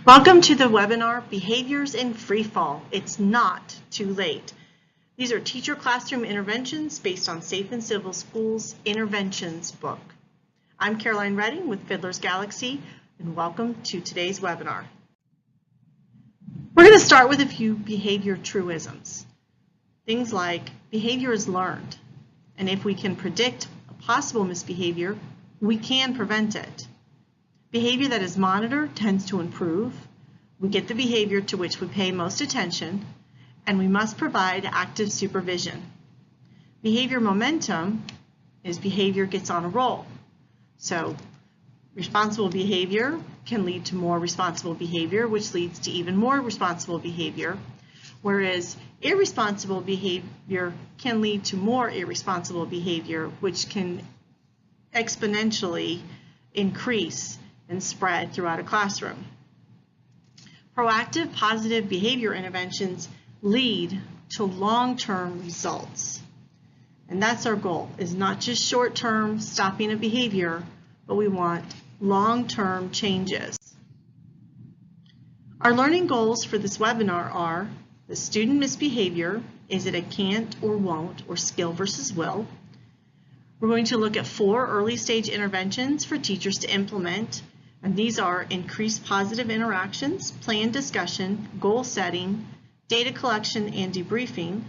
Welcome to the webinar, Behaviors in Freefall. It's not too late. These are teacher classroom interventions based on Safe and Civil Schools Interventions book. I'm Caroline Redding with Fiddler's Galaxy, and welcome to today's webinar. We're going to start with a few behavior truisms. Things like behavior is learned, and if we can predict a possible misbehavior, we can prevent it. Behavior that is monitored tends to improve. We get the behavior to which we pay most attention, and we must provide active supervision. Behavior momentum is behavior gets on a roll. So responsible behavior can lead to more responsible behavior, which leads to even more responsible behavior, whereas irresponsible behavior can lead to more irresponsible behavior, which can exponentially increase and spread throughout a classroom. Proactive positive behavior interventions lead to long-term results. And that's our goal, is not just short-term stopping a behavior, but we want long-term changes. Our learning goals for this webinar are the student misbehavior, is it a can't or won't, or skill versus will? We're going to look at 4 early stage interventions for teachers to implement. And these are increased positive interactions, plan discussion, goal setting, data collection, and debriefing.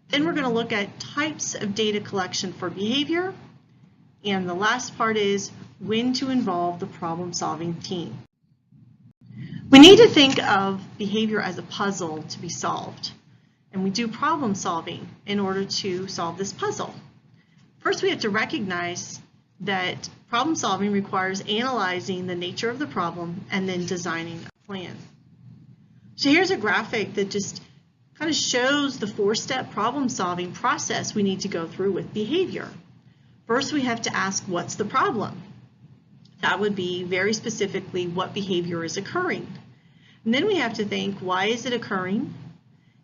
Then we're going to look at types of data collection for behavior. And the last part is when to involve the problem-solving team. We need to think of behavior as a puzzle to be solved. And we do problem solving in order to solve this puzzle. First, we have to recognize that problem solving requires analyzing the nature of the problem and then designing a plan. So here's a graphic that just kind of shows the 4-step problem solving process we need to go through with behavior. First, we have to ask, what's the problem? That would be very specifically what behavior is occurring. And then we have to think, why is it occurring?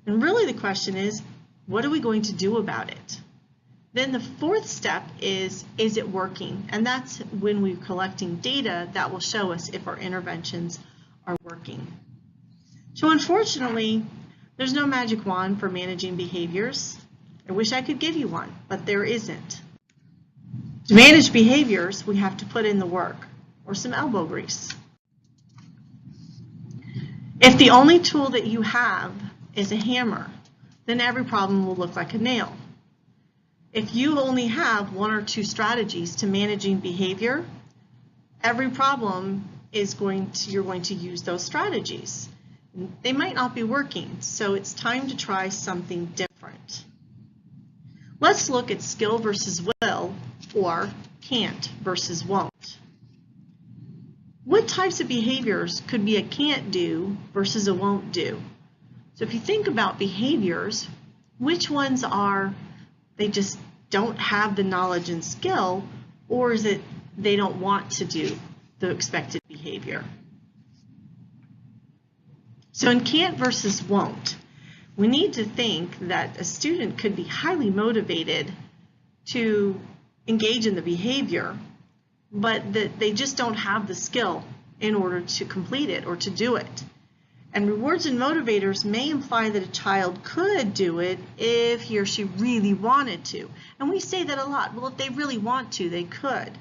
And really the question is, what are we going to do about it? Then the 4th step is it working? And that's when we're collecting data that will show us if our interventions are working. So unfortunately, there's no magic wand for managing behaviors. I wish I could give you one, but there isn't. To manage behaviors, we have to put in the work or some elbow grease. If the only tool that you have is a hammer, then every problem will look like a nail. If you only have 1 or 2 strategies to managing behavior, every problem is you're going to use those strategies. They might not be working, so it's time to try something different. Let's look at skill versus will, or can't versus won't. What types of behaviors could be a can't do versus a won't do? So if you think about behaviors, which ones are they just don't have the knowledge and skill, or is it they don't want to do the expected behavior? So in can't versus won't, we need to think that a student could be highly motivated to engage in the behavior, but that they just don't have the skill in order to complete it or to do it. And rewards and motivators may imply that a child could do it if he or she really wanted to. And we say that a lot. Well, if they really want to, they could.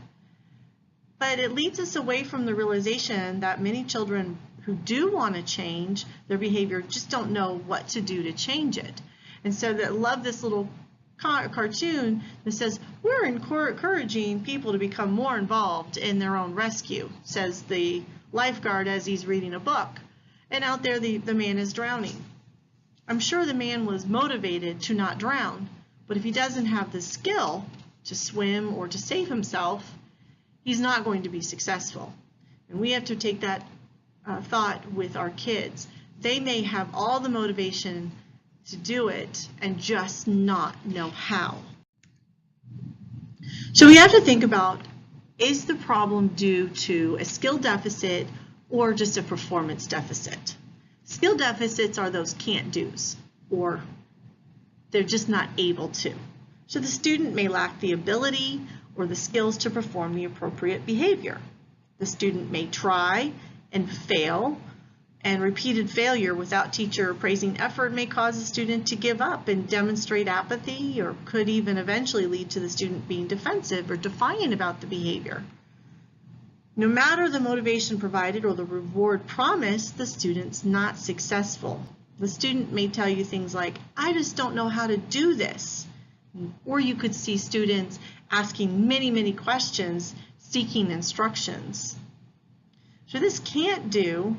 But it leads us away from the realization that many children who do want to change their behavior just don't know what to do to change it. And so I love this little cartoon that says, we're encouraging people to become more involved in their own rescue, says the lifeguard as he's reading a book. And out there, the man is drowning. I'm sure the man was motivated to not drown, but if he doesn't have the skill to swim or to save himself, he's not going to be successful. And we have to take that thought with our kids. They may have all the motivation to do it and just not know how. So we have to think about, is the problem due to a skill deficit or just a performance deficit? Skill deficits are those can't do's, or they're just not able to. So the student may lack the ability or the skills to perform the appropriate behavior. The student may try and fail. And repeated failure without teacher praising effort may cause a student to give up and demonstrate apathy, or could even eventually lead to the student being defensive or defiant about the behavior. No matter the motivation provided or the reward promised, the student's not successful. The student may tell you things like, "I just don't know how to do this." Or you could see students asking many questions, seeking instructions. So this can't do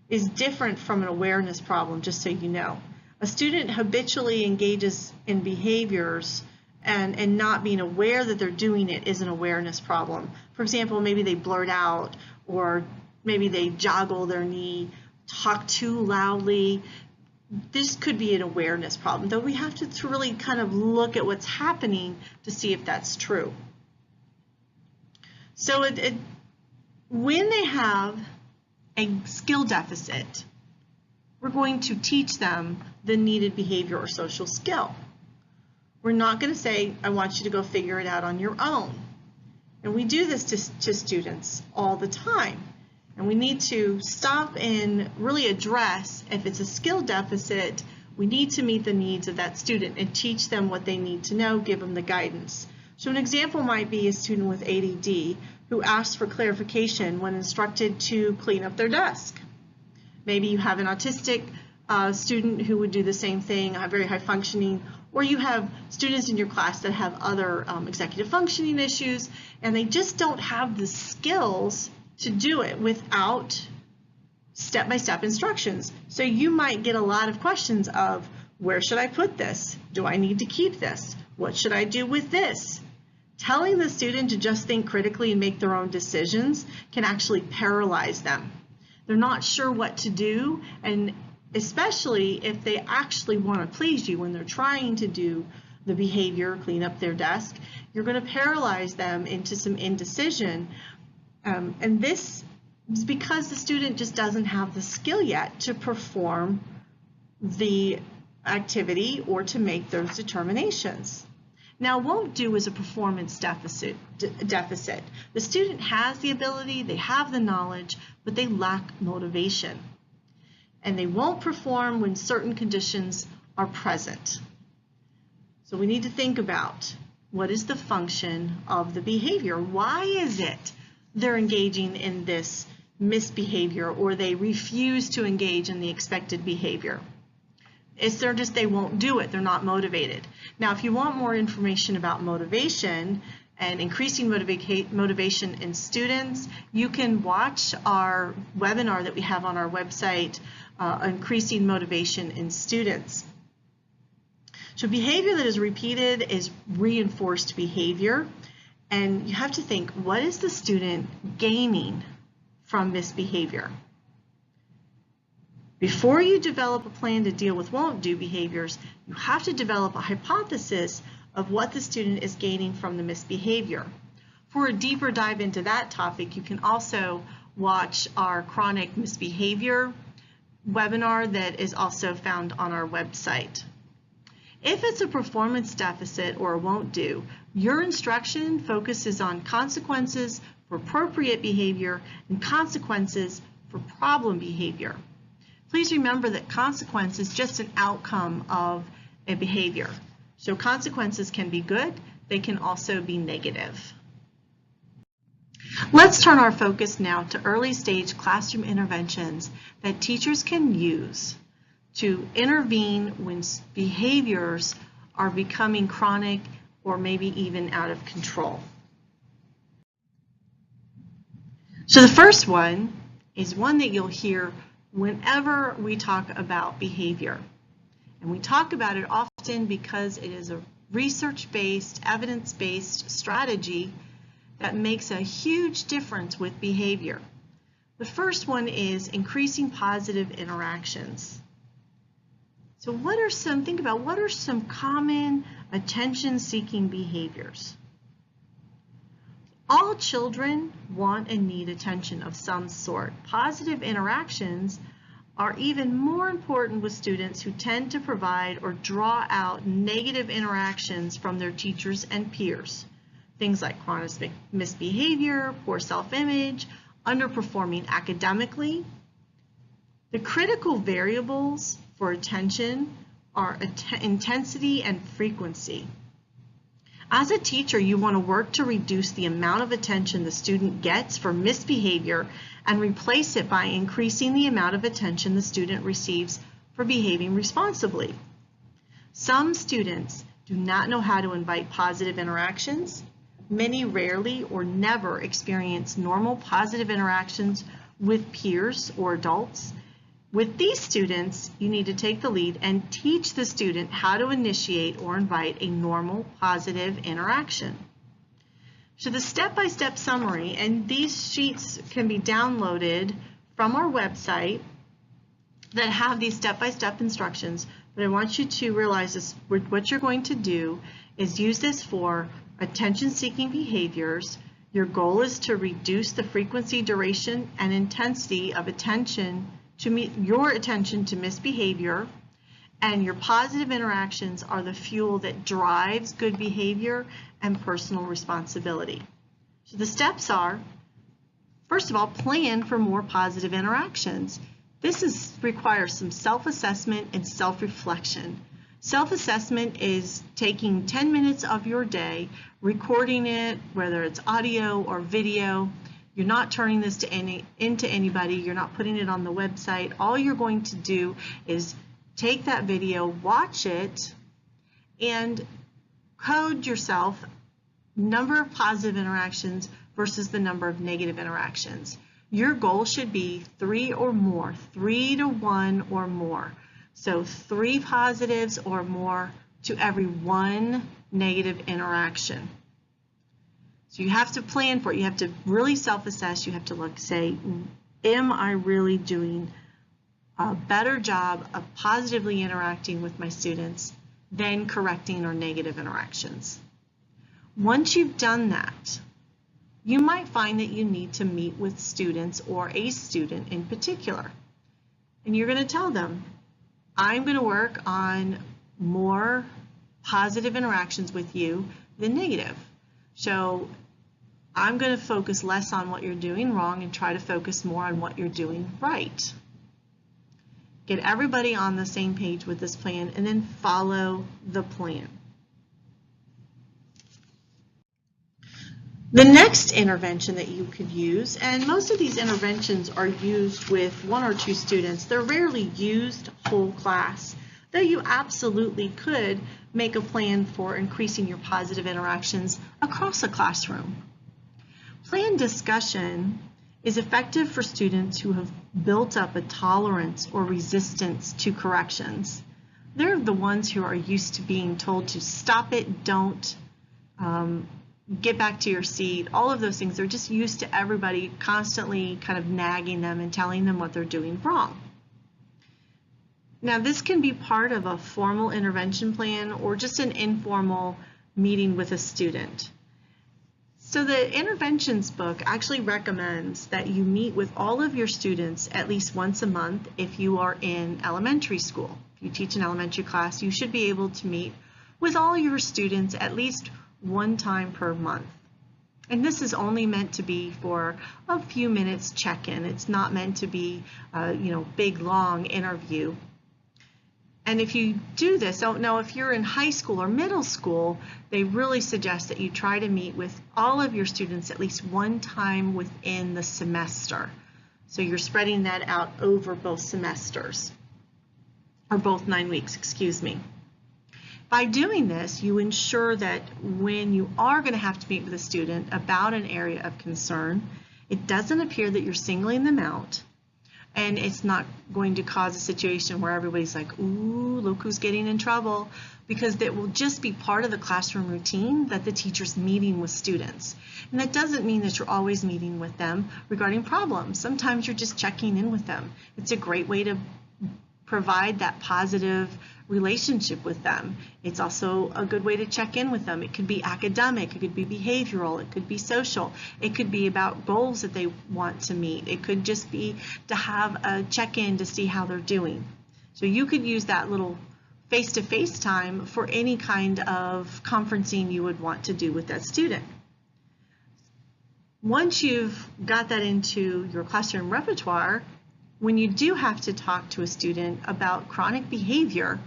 is different from an awareness problem, just so you know. A student habitually engages in behaviors and not being aware that they're doing it is an awareness problem. For example, maybe they blurt out, or maybe they joggle their knee, talk too loudly. This could be an awareness problem, though we have to really kind of look at what's happening to see if that's true. So when they have a skill deficit, we're going to teach them the needed behavior or social skill. We're not going to say, "I want you to go figure it out on your own." And we do this to students all the time. And we need to stop and really address, if it's a skill deficit, we need to meet the needs of that student and teach them what they need to know, give them the guidance. So an example might be a student with ADD who asks for clarification when instructed to clean up their desk. Maybe you have an autistic student who would do the same thing, very high functioning, or you have students in your class that have other executive functioning issues, and they just don't have the skills to do it without step-by-step instructions. So you might get a lot of questions of, "Where should I put this? Do I need to keep this? What should I do with this?" Telling the student to just think critically and make their own decisions can actually paralyze them. They're not sure what to do, and especially if they actually want to please you when they're trying to do the behavior, clean up their desk, you're going to paralyze them into some indecision. And this is because the student just doesn't have the skill yet to perform the activity or to make those determinations. Now, won't do is a performance deficit. The student has the ability, they have the knowledge, but they lack motivation. And they won't perform when certain conditions are present. So we need to think about, what is the function of the behavior? Why is it they're engaging in this misbehavior, or they refuse to engage in the expected behavior? It's they won't do it, they're not motivated. Now, if you want more information about motivation and increasing motivation in students, you can watch our webinar that we have on our website, Increasing Motivation in Students. So behavior that is repeated is reinforced behavior, and you have to think, what is the student gaining from this behavior? Before you develop a plan to deal with won't do behaviors, you have to develop a hypothesis of what the student is gaining from the misbehavior. For a deeper dive into that topic, you can also watch our chronic misbehavior webinar that is also found on our website. If it's a performance deficit or a won't do, your instruction focuses on consequences for appropriate behavior and consequences for problem behavior. Please remember that consequence is just an outcome of a behavior. So consequences can be good, they can also be negative. Let's turn our focus now to early stage classroom interventions that teachers can use to intervene when behaviors are becoming chronic or maybe even out of control. So the first one is one that you'll hear whenever we talk about behavior. And we talk about it often because it is a research-based, evidence-based strategy that makes a huge difference with behavior. The first one is increasing positive interactions. So think about what are some common attention-seeking behaviors? All children want and need attention of some sort. Positive interactions are even more important with students who tend to provide or draw out negative interactions from their teachers and peers. Things like chronic misbehavior, poor self-image, underperforming academically. The critical variables for attention are intensity and frequency. As a teacher, you want to work to reduce the amount of attention the student gets for misbehavior and replace it by increasing the amount of attention the student receives for behaving responsibly. Some students do not know how to invite positive interactions. Many rarely or never experience normal positive interactions with peers or adults. With these students, you need to take the lead and teach the student how to initiate or invite a normal positive interaction. So the step-by-step summary, and these sheets can be downloaded from our website that have these step-by-step instructions, but I want you to realize this, what you're going to do is use this for attention-seeking behaviors. Your goal is to reduce the frequency, duration, and intensity of your attention to misbehavior, and your positive interactions are the fuel that drives good behavior and personal responsibility. So the steps are, first of all, plan for more positive interactions. This requires some self-assessment and self-reflection. Self-assessment is taking 10 minutes of your day, recording it, whether it's audio or video. You're not turning this into anybody. You're not putting it on the website. All you're going to do is take that video, watch it, and code yourself number of positive interactions versus the number of negative interactions. Your goal should be 3 or more, 3 to 1 or more. So 3 positives or more to every 1 negative interaction. So you have to plan for it. You have to really self-assess. You have to say, am I really doing a better job of positively interacting with my students than correcting our negative interactions? Once you've done that, you might find that you need to meet with students or a student in particular. And you're going to tell them, I'm going to work on more positive interactions with you than negative. So I'm going to focus less on what you're doing wrong and try to focus more on what you're doing right. Get everybody on the same page with this plan and then follow the plan. The next intervention that you could use, and most of these interventions are used with 1 or 2 students. They're rarely used whole class, though you absolutely could make a plan for increasing your positive interactions across a classroom. Plan discussion is effective for students who have built up a tolerance or resistance to corrections. They're the ones who are used to being told to stop it, don't, get back to your seat, all of those things. They're just used to everybody constantly kind of nagging them and telling them what they're doing wrong. Now, this can be part of a formal intervention plan or just an informal meeting with a student. So the interventions book actually recommends that you meet with all of your students at least once a month if you are in elementary school. If you teach an elementary class, you should be able to meet with all your students at least 1 time per month. And this is only meant to be for a few minutes check-in. It's not meant to be big, long interview. And if you do this, don't know if you're in high school or middle school, they really suggest that you try to meet with all of your students at least 1 time within the semester. So you're spreading that out over both semesters, or both 9 weeks, excuse me. By doing this, you ensure that when you are going to have to meet with a student about an area of concern, it doesn't appear that you're singling them out, and it's not going to cause a situation where everybody's like, ooh, look who's getting in trouble, because that will just be part of the classroom routine that the teacher's meeting with students. And that doesn't mean that you're always meeting with them regarding problems. Sometimes you're just checking in with them. It's a great way to provide that positive relationship with them. It's also a good way to check in with them. It could be academic, it could be behavioral, it could be social, it could be about goals that they want to meet. It could just be to have a check-in to see how they're doing. So you could use that little face-to-face time for any kind of conferencing you would want to do with that student. Once you've got that into your classroom repertoire, when you do have to talk to a student about chronic behavior,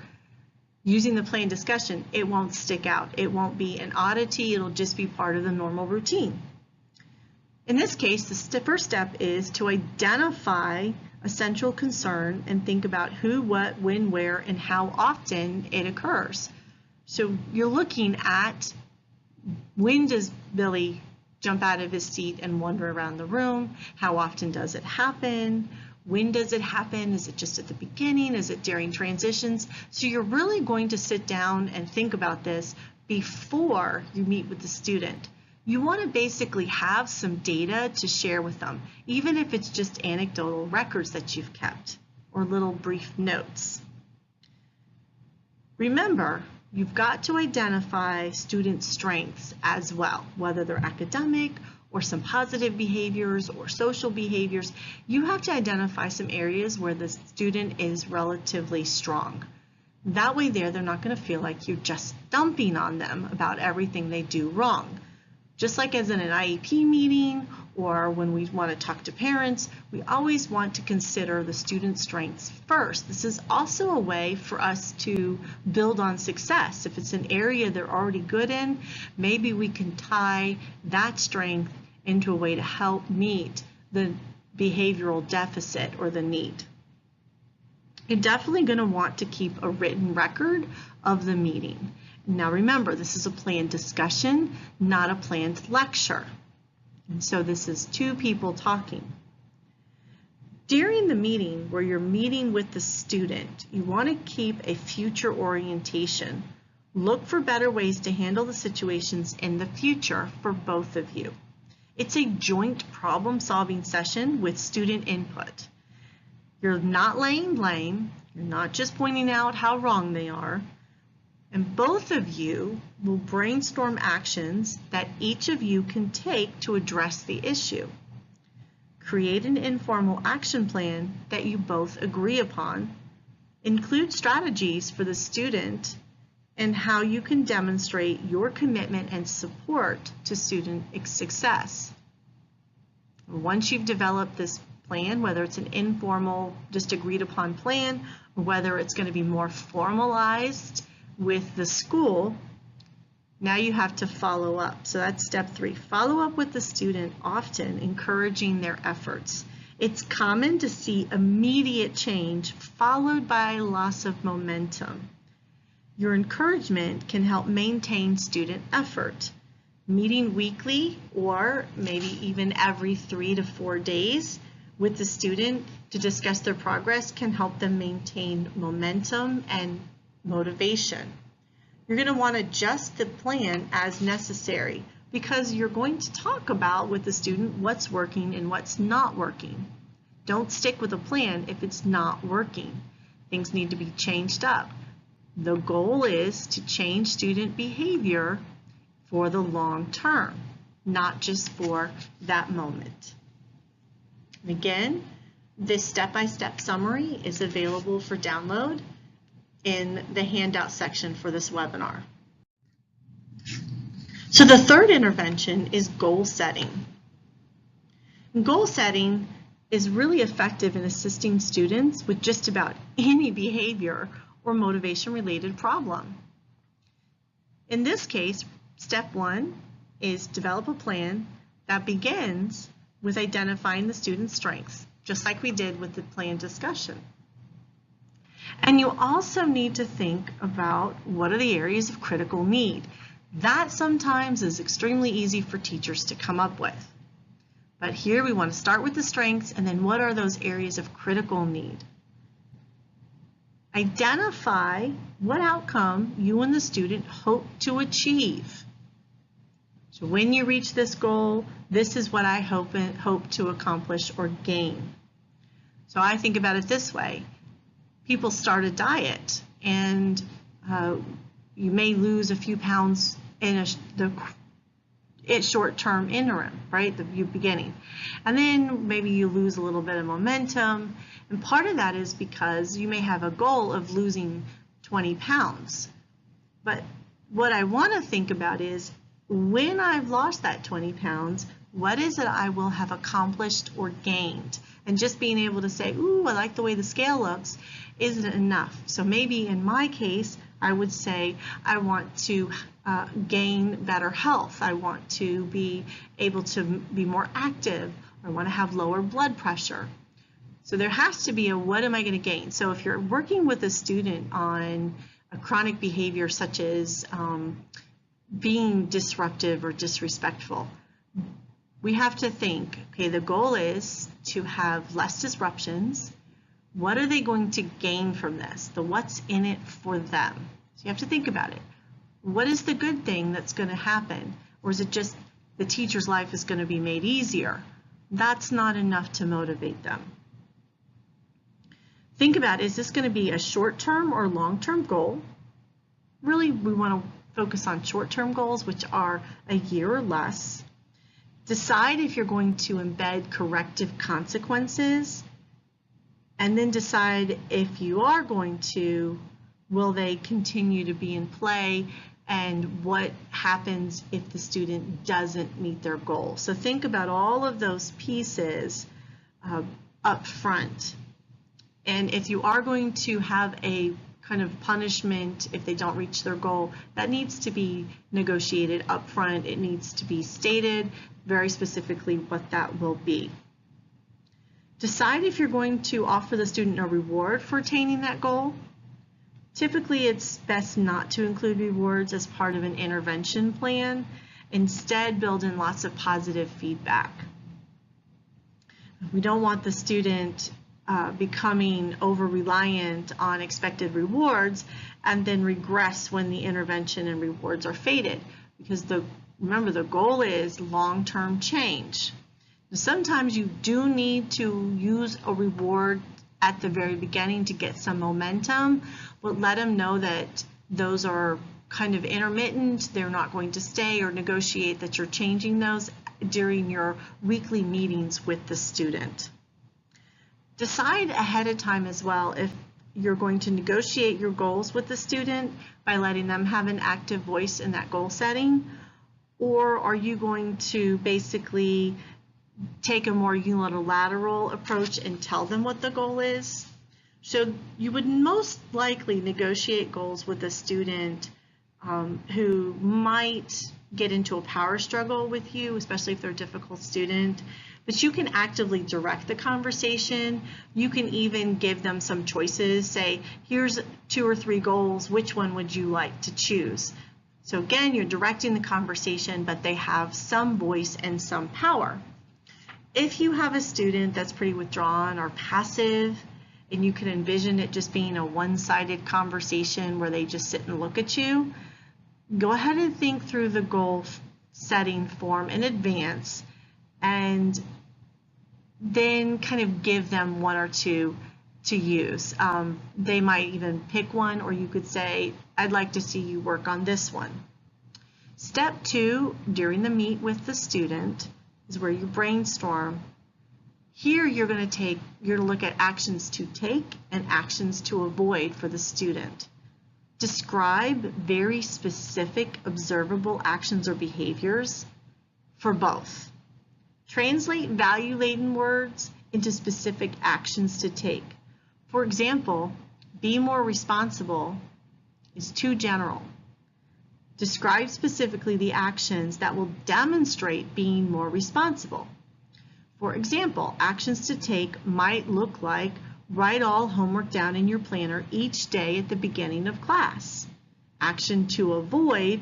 using the plan discussion, it won't stick out. It won't be an oddity. It'll just be part of the normal routine. In this case, the first step is to identify a central concern and think about who, what, when, where, and how often it occurs. So you're looking at, when does Billy jump out of his seat and wander around the room? How often does it happen? When does it happen? Is it just at the beginning? Is it during transitions? So you're really going to sit down and think about this before you meet with the student. You want to basically have some data to share with them, even if it's just anecdotal records that you've kept or little brief notes. Remember, you've got to identify student strengths as well, whether they're academic or some positive behaviors or social behaviors. You have to identify some areas where the student is relatively strong. That way they're not going to feel like you're just dumping on them about everything they do wrong. Just like as in an IEP meeting or when we want to talk to parents, we always want to consider the student's strengths first. This is also a way for us to build on success. If it's an area they're already good in, maybe we can tie that strength into a way to help meet the behavioral deficit or the need. You're definitely going to want to keep a written record of the meeting. Now remember, this is a planned discussion, not a planned lecture. And so this is two people talking. During the meeting where you're meeting with the student, you want to keep a future orientation. Look for better ways to handle the situations in the future for both of you. It's a joint problem-solving session with student input. You're not laying blame. You're not just pointing out how wrong they are. And both of you will brainstorm actions that each of you can take to address the issue. Create an informal action plan that you both agree upon. Include strategies for the student and how you can demonstrate your commitment and support to student success. Once you've developed this plan, whether it's an informal, just agreed upon plan, or whether it's going to be more formalized with the school, now you have to follow up. So that's step 3. Follow up with the student often, encouraging their efforts. It's common to see immediate change followed by loss of momentum. Your encouragement can help maintain student effort. Meeting weekly or maybe even every 3 to 4 days with the student to discuss their progress can help them maintain momentum and motivation. You're going to want to adjust the plan as necessary because you're going to talk about with the student what's working and what's not working. Don't stick with a plan if it's not working. Things need to be changed up. The goal is to change student behavior for the long term, not just for that moment. And again, this step-by-step summary is available for download in the handout section for this webinar. So the third intervention is goal setting. And goal setting is really effective in assisting students with just about any behavior or motivation-related problem. In this case, step 1 is develop a plan that begins with identifying the student's strengths, just like we did with the plan discussion. And you also need to think about what are the areas of critical need. That sometimes is extremely easy for teachers to come up with. But here we want to start with the strengths and then what are those areas of critical need. Identify what outcome you and the student hope to achieve. So when you reach this goal, this is what I hope to accomplish or gain. So I think about it this way. People start a diet and you may lose a few pounds in the short-term interim, right, the beginning. And then maybe you lose a little bit of momentum. And part of that is because you may have a goal of losing 20 pounds. But what I want to think about is when I've lost that 20 pounds, What is it I will have accomplished or gained? And just being able to say, ooh, I like the way the scale looks, isn't enough. So maybe in my case, I would say I want to gain better health. I want to be able to be more active. I want to have lower blood pressure. So there has to be a what am I going to gain? So if you're working with a student on a chronic behavior such as being disruptive or disrespectful, we have to think, okay, the goal is to have less disruptions. What are they going to gain from this? The what's in it for them. So you have to think about it. What is the good thing that's going to happen? Or is it just the teacher's life is going to be made easier? That's not enough to motivate them. Think about, is this going to be a short-term or long-term goal? Really, we want to focus on short-term goals, which are a year or less. Decide if you're going to embed corrective consequences, and then decide if you are going to, will they continue to be in play, and what happens if the student doesn't meet their goal. So think about all of those pieces up front. And if you are going to have a kind of punishment if they don't reach their goal, that needs to be negotiated up front. It needs to be stated very specifically what that will be. Decide if you're going to offer the student a reward for attaining that goal. Typically, it's best not to include rewards as part of an intervention plan. Instead, build in lots of positive feedback. We don't want the student becoming over-reliant on expected rewards and then regress when the intervention and rewards are faded, because remember, the goal is long-term change. Sometimes you do need to use a reward at the very beginning to get some momentum, but let them know that those are kind of intermittent, they're not going to stay, or negotiate that you're changing those during your weekly meetings with the student. Decide ahead of time as well if you're going to negotiate your goals with the student by letting them have an active voice in that goal setting, or are you going to basically take a more unilateral approach and tell them what the goal is? So you would most likely negotiate goals with a student who might get into a power struggle with you, especially if they're a difficult student. But you can actively direct the conversation. You can even give them some choices. Say, here's 2 or 3 goals. Which one would you like to choose? So again, you're directing the conversation, but they have some voice and some power. If you have a student that's pretty withdrawn or passive, and you can envision it just being a one-sided conversation where they just sit and look at you, go ahead and think through the goal setting form in advance, and then kind of give them 1 or 2 to use. They might even pick one, or you could say, I'd like to see you work on this one. Step 2, during the meet with the student, is where you brainstorm. Here you're going to look at actions to take and actions to avoid for the student. Describe very specific observable actions or behaviors for both. Translate value-laden words into specific actions to take. For example, be more responsible is too general. Describe specifically the actions that will demonstrate being more responsible. For example, actions to take might look like write all homework down in your planner each day at the beginning of class. Action to avoid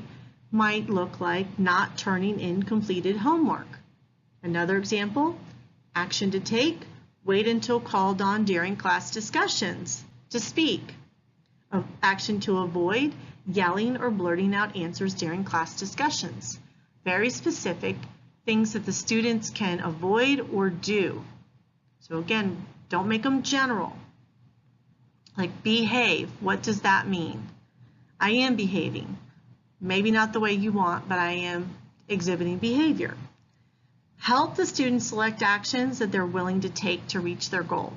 might look like not turning in completed homework. Another example, action to take, wait until called on during class discussions to speak. Action to avoid, yelling or blurting out answers during class discussions. Very specific things that the students can avoid or do. So again, don't make them general. Like behave, what does that mean? I am behaving. Maybe not the way you want, but I am exhibiting behavior. Help the students select actions that they're willing to take to reach their goal.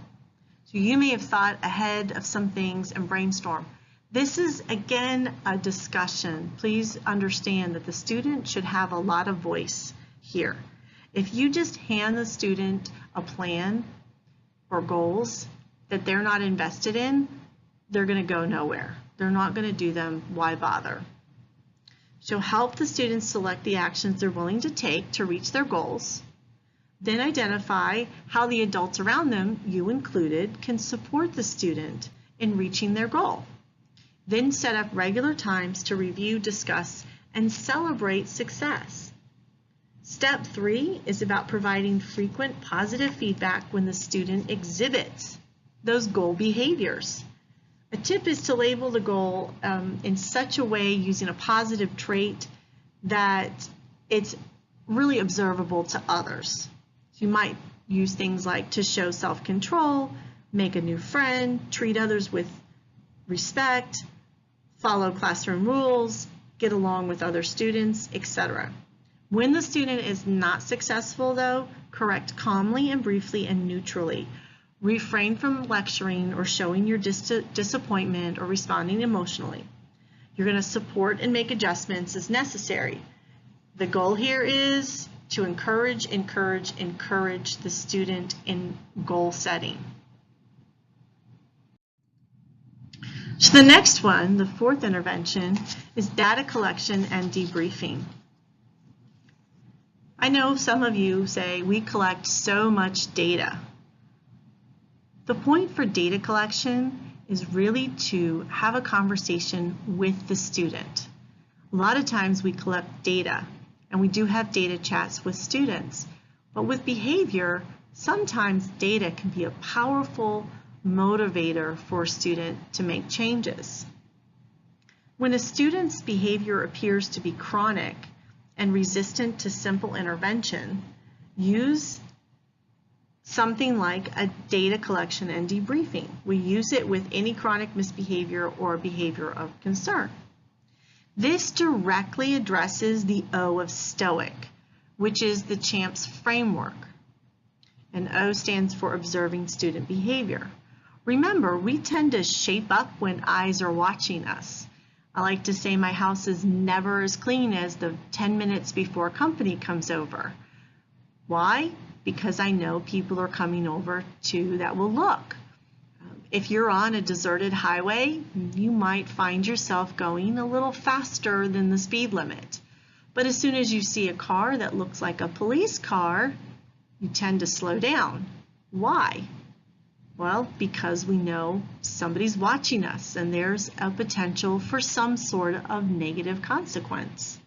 So you may have thought ahead of some things and brainstorm. This is, again, a discussion. Please understand that the student should have a lot of voice here. If you just hand the student a plan or goals that they're not invested in, they're going to go nowhere. They're not going to do them. Why bother? So help the students select the actions they're willing to take to reach their goals. Then identify how the adults around them, you included, can support the student in reaching their goal. Then set up regular times to review, discuss, and celebrate success. Step 3 is about providing frequent positive feedback when the student exhibits those goal behaviors. A tip is to label the goal in such a way using a positive trait that it's really observable to others. So you might use things like to show self-control, make a new friend, treat others with respect, follow classroom rules, get along with other students, etc. When the student is not successful, though, correct calmly and briefly and neutrally. Refrain from lecturing or showing your disappointment or responding emotionally. You're going to support and make adjustments as necessary. The goal here is to encourage the student in goal setting. So the next one, the 4th intervention, is data collection and debriefing. I know some of you say we collect so much data. The point for data collection is really to have a conversation with the student. A lot of times we collect data, and we do have data chats with students, but with behavior, sometimes data can be a powerful motivator for a student to make changes. When a student's behavior appears to be chronic and resistant to simple intervention, use something like a data collection and debriefing. We use it with any chronic misbehavior or behavior of concern. This directly addresses the O of STOIC, which is the CHAMPS framework. And O stands for observing student behavior. Remember, we tend to shape up when eyes are watching us. I like to say my house is never as clean as the 10 minutes before company comes over. Why? Because I know people are coming over too that will look. If you're on a deserted highway, you might find yourself going a little faster than the speed limit. But as soon as you see a car that looks like a police car, you tend to slow down. Why? Well, because we know somebody's watching us and there's a potential for some sort of negative consequence.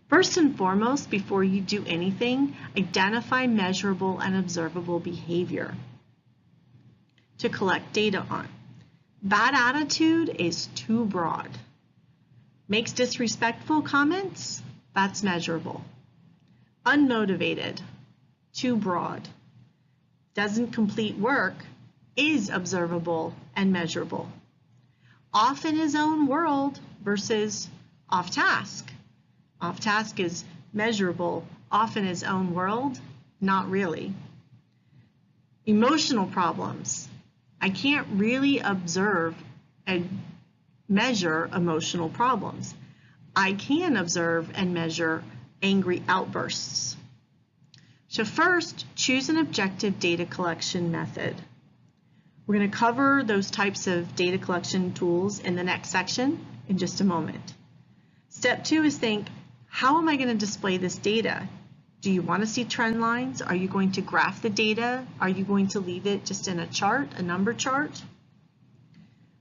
First and foremost, before you do anything, identify measurable and observable behavior to collect data on. Bad attitude is too broad. Makes disrespectful comments, that's measurable. Unmotivated, too broad. Doesn't complete work is observable and measurable. Off in his own world versus off task. Off task is measurable, off in his own world, not really. Emotional problems. I can't really observe and measure emotional problems. I can observe and measure angry outbursts. So first, choose an objective data collection method. We're going to cover those types of data collection tools in the next section in just a moment. Step 2 is think, how am I going to display this data? Do you want to see trend lines? Are you going to graph the data? Are you going to leave it just in a chart, a number chart?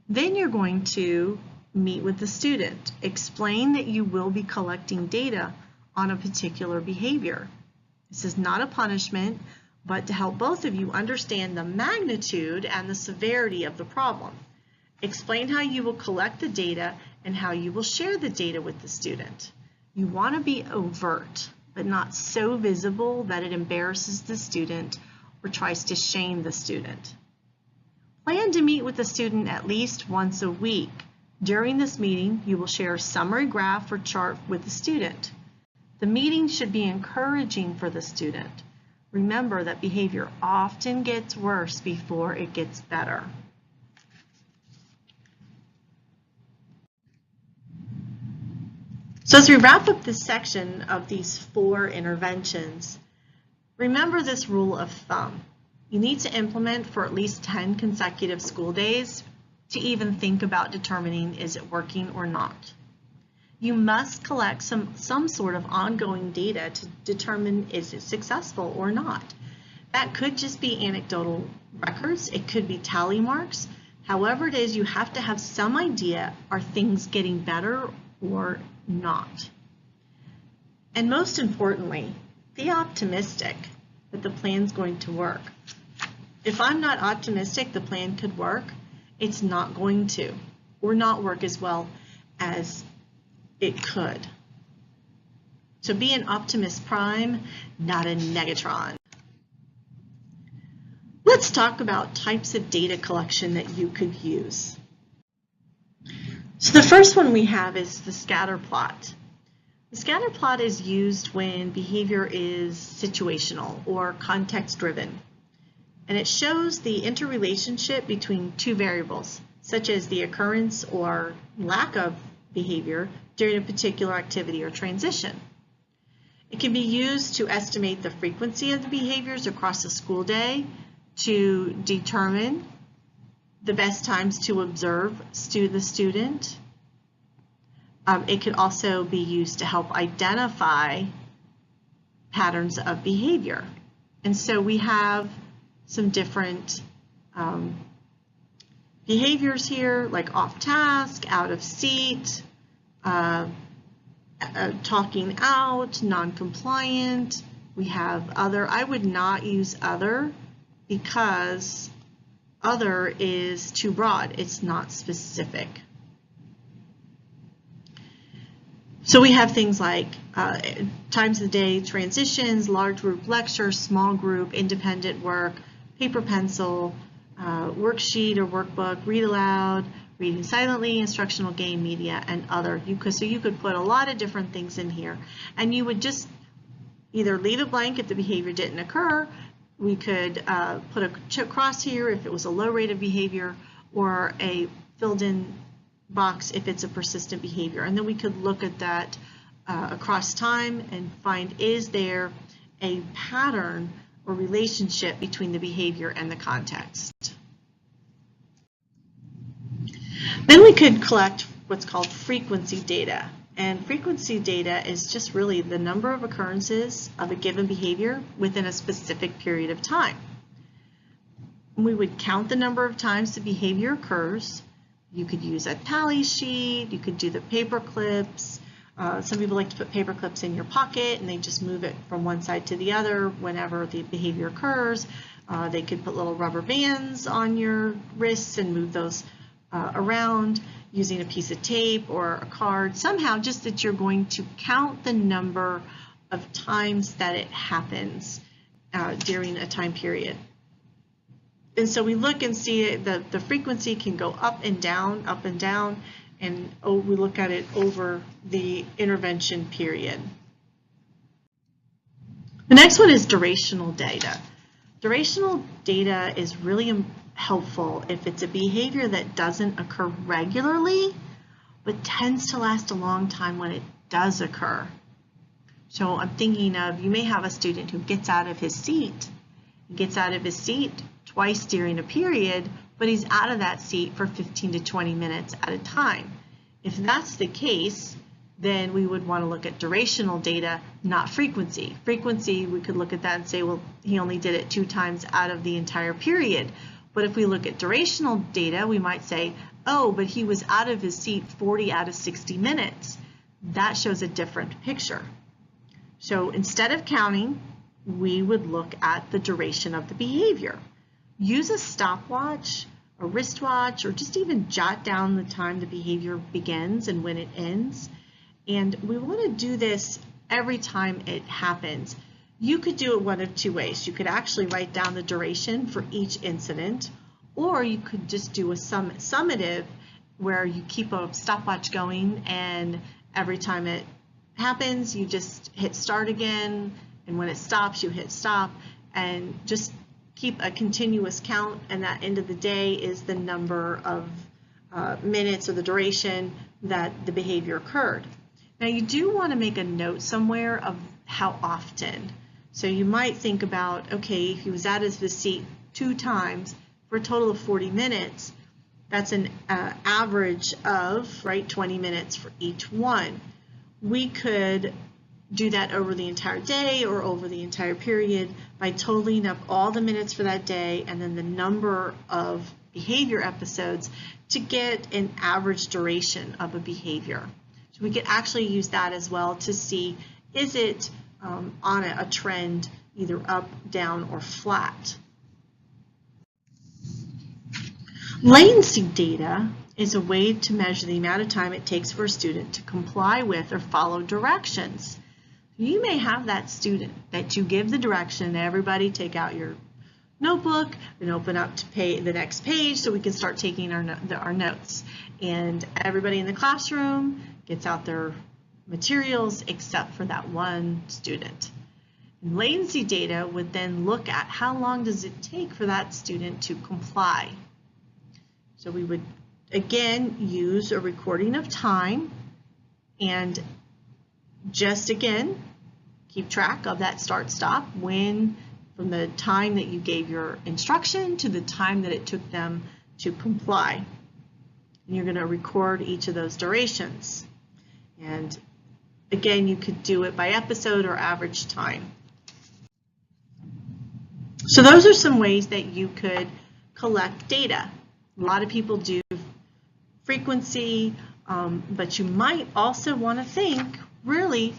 Then you're going to meet with the student. Explain that you will be collecting data on a particular behavior. This is not a punishment, but to help both of you understand the magnitude and the severity of the problem. Explain how you will collect the data and how you will share the data with the student. You want to be overt, but not so visible that it embarrasses the student or tries to shame the student. Plan to meet with the student at least once a week. During this meeting, you will share a summary graph or chart with the student. The meeting should be encouraging for the student. Remember that behavior often gets worse before it gets better. So as we wrap up this section of these 4 interventions, remember this rule of thumb. You need to implement for at least 10 consecutive school days to even think about determining is it working or not. You must collect some sort of ongoing data to determine is it successful or not. That could just be anecdotal records, it could be tally marks. However it is, you have to have some idea, are things getting better or not? And most importantly, be optimistic that the plan's going to work. If I'm not optimistic the plan could work, it's not going to, or not work as well as it could. So be an optimist prime, not a negatron. Let's talk about types of data collection that you could use. So the first one we have is the scatter plot. The scatter plot is used when behavior is situational or context driven. And it shows the interrelationship between 2 variables, such as the occurrence or lack of behavior during a particular activity or transition. It can be used to estimate the frequency of the behaviors across a school day, to determine the best times to observe the student. It could also be used to help identify patterns of behavior. And so we have some different behaviors here, like off task, out of seat, talking out, non-compliant. We have other. I would not use other because other is too broad. It's not specific. So we have things like times of the day, transitions, large group lectures, small group, independent work, paper pencil, worksheet or workbook, read aloud, reading silently, instructional game, media, and other. So you could put a lot of different things in here, and you would just either leave it blank if the behavior didn't occur. We could put a cross here if it was a low rate of behavior, or a filled in box if it's a persistent behavior. And then we could look at that across time and find, is there a pattern or relationship between the behavior and the context. Then we could collect what's called frequency data. And frequency data is just really the number of occurrences of a given behavior within a specific period of time. We would count the number of times the behavior occurs. You could use a tally sheet, you could do the paper clips. Some people like to put paper clips in your pocket and they just move it from one side to the other whenever the behavior occurs. They could put little rubber bands on your wrists and move those around using a piece of tape or a card, somehow just that you're going to count the number of times that it happens during a time period. And so we look and see that the frequency can go up and down, and we look at it over the intervention period. The next one is durational data. Durational data is really helpful if it's a behavior that doesn't occur regularly, but tends to last a long time when it does occur. So I'm thinking of, you may have a student who gets out of his seat. He gets out of his seat twice during a period, but he's out of that seat for 15 to 20 minutes at a time. If that's the case, then we would want to look at durational data, not frequency. Frequency, we could look at that and say, well, he only did it 2 times out of the entire period. But if we look at durational data, we might say, oh, but he was out of his seat 40 out of 60 minutes. That shows a different picture. So instead of counting, we would look at the duration of the behavior. Use a stopwatch, a wristwatch, or just even jot down the time the behavior begins and when it ends. And we want to do this every time it happens. You could do it one of 2 ways. You could actually write down the duration for each incident, or you could just do a summative where you keep a stopwatch going, and every time it happens, you just hit start again, and when it stops, you hit stop, and just keep a continuous count, and that end of the day is the number of minutes or the duration that the behavior occurred. Now you do want to make a note somewhere of how often. So you might think about, okay, if he was at his seat 2 times for a total of 40 minutes, that's an average of, right, 20 minutes for each one. We could do that over the entire day or over the entire period by totaling up all the minutes for that day and then the number of behavior episodes to get an average duration of a behavior. So we could actually use that as well to see, is it on a trend either up, down, or flat. Latency data is a way to measure the amount of time it takes for a student to comply with or follow directions. You may have that student that you give the direction, everybody take out your notebook and open up to the next page so we can start taking our notes. And everybody in the classroom gets out their materials except for that one student. And latency data would then look at how long does it take for that student to comply. So we would again use a recording of time and just again keep track of that start-stop from the time that you gave your instruction to the time that it took them to comply. And you're going to record each of those durations. And again, you could do it by episode or average time. So those are some ways that you could collect data. A lot of people do frequency, but you might also want to think, really,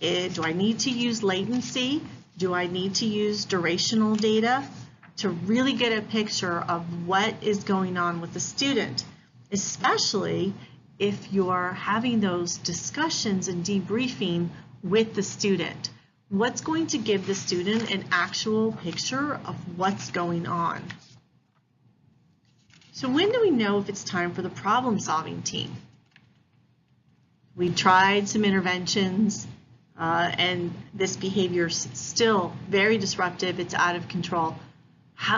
do I need to use latency? Do I need to use durational data to really get a picture of what is going on with the student, especially if you're having those discussions and debriefing with the student? What's going to give the student an actual picture of what's going on? So when do we know if it's time for the problem-solving team? We tried some interventions and this behavior is still very disruptive. It's out of control.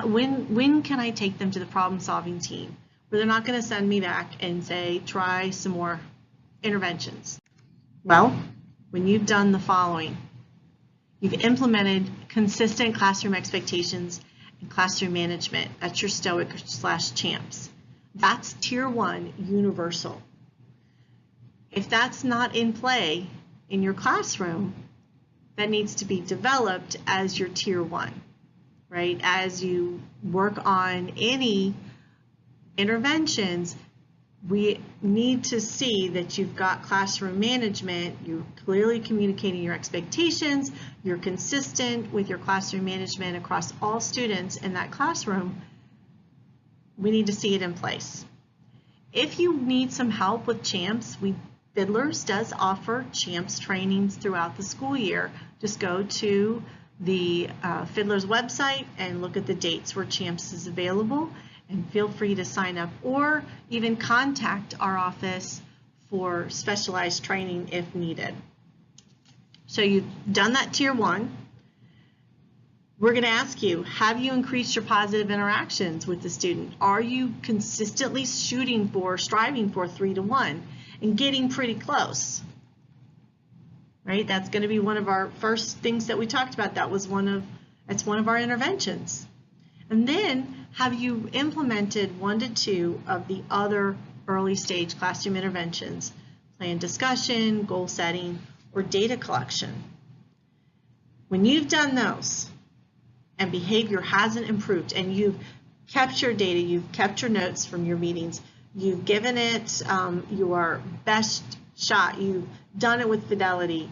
When can I take them to the problem-solving team where they're not going to send me back and say, try some more interventions? Well, when you've done the following. You've implemented consistent classroom expectations and classroom management. That's your STOIC/CHAMPS. That's Tier 1 universal. If that's not in play in your classroom, that needs to be developed as your Tier 1, right? As you work on any interventions, we need to see that you've got classroom management, you're clearly communicating your expectations, you're consistent with your classroom management across all students in that classroom. We need to see it in place. If you need some help with CHAMPS, Fiddlers does offer CHAMPS trainings throughout the school year. Just go to the Fiddlers website and look at the dates where CHAMPS is available, and feel free to sign up or even contact our office for specialized training if needed. So you've done that Tier 1. We're going to ask you, have you increased your positive interactions with the student? Are you consistently striving for 3 to 1 and getting pretty close? Right? That's going to be one of our first things that we talked about. That's one of our interventions. And then, have you implemented 1 to 2 of the other early stage classroom interventions? Plan discussion, goal setting, or data collection. When you've done those and behavior hasn't improved and you've kept your data, you've kept your notes from your meetings, you've given it your best shot, you've done it with fidelity,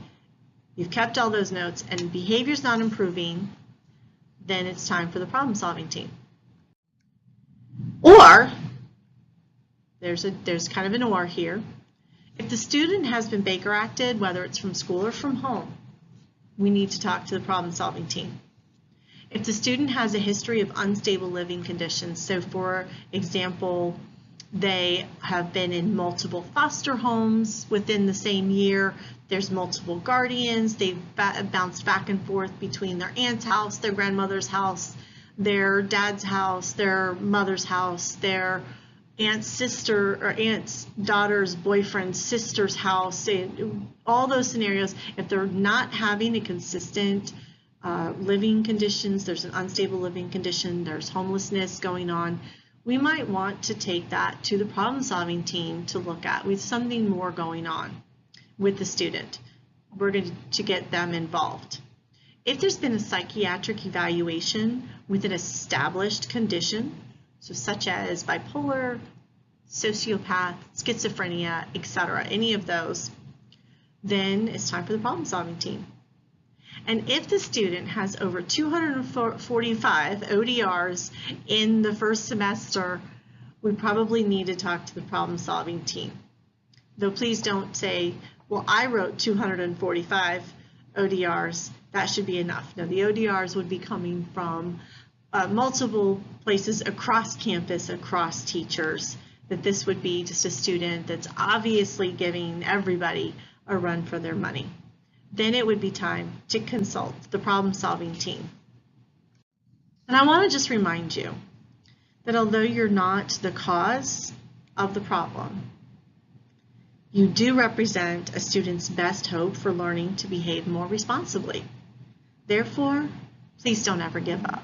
you've kept all those notes and behavior's not improving, then it's time for the problem-solving team. Or, there's kind of an or here. If the student has been Baker acted, whether it's from school or from home, we need to talk to the problem-solving team. If the student has a history of unstable living conditions, so for example, they have been in multiple foster homes within the same year, there's multiple guardians, they've bounced back and forth between their aunt's house, their grandmother's house, their dad's house, their mother's house, their aunt's sister or aunt's daughter's boyfriend's sister's house, and all those scenarios, if they're not having a consistent living conditions, there's an unstable living condition, there's homelessness going on, we might want to take that to the problem-solving team to look at with something more going on with the student. We're going to get them involved. If there's been a psychiatric evaluation with an established condition, so such as bipolar, sociopath, schizophrenia, etc., any of those, then it's time for the problem-solving team. And if the student has over 245 ODRs in the first semester, we probably need to talk to the problem-solving team. Though please don't say, well, I wrote 245 ODRs, that should be enough. No, the ODRs would be coming from multiple places across campus, across teachers, that this would be just a student that's obviously giving everybody a run for their money. Then it would be time to consult the problem-solving team. And I want to just remind you that although you're not the cause of the problem, you do represent a student's best hope for learning to behave more responsibly. Therefore, please don't ever give up.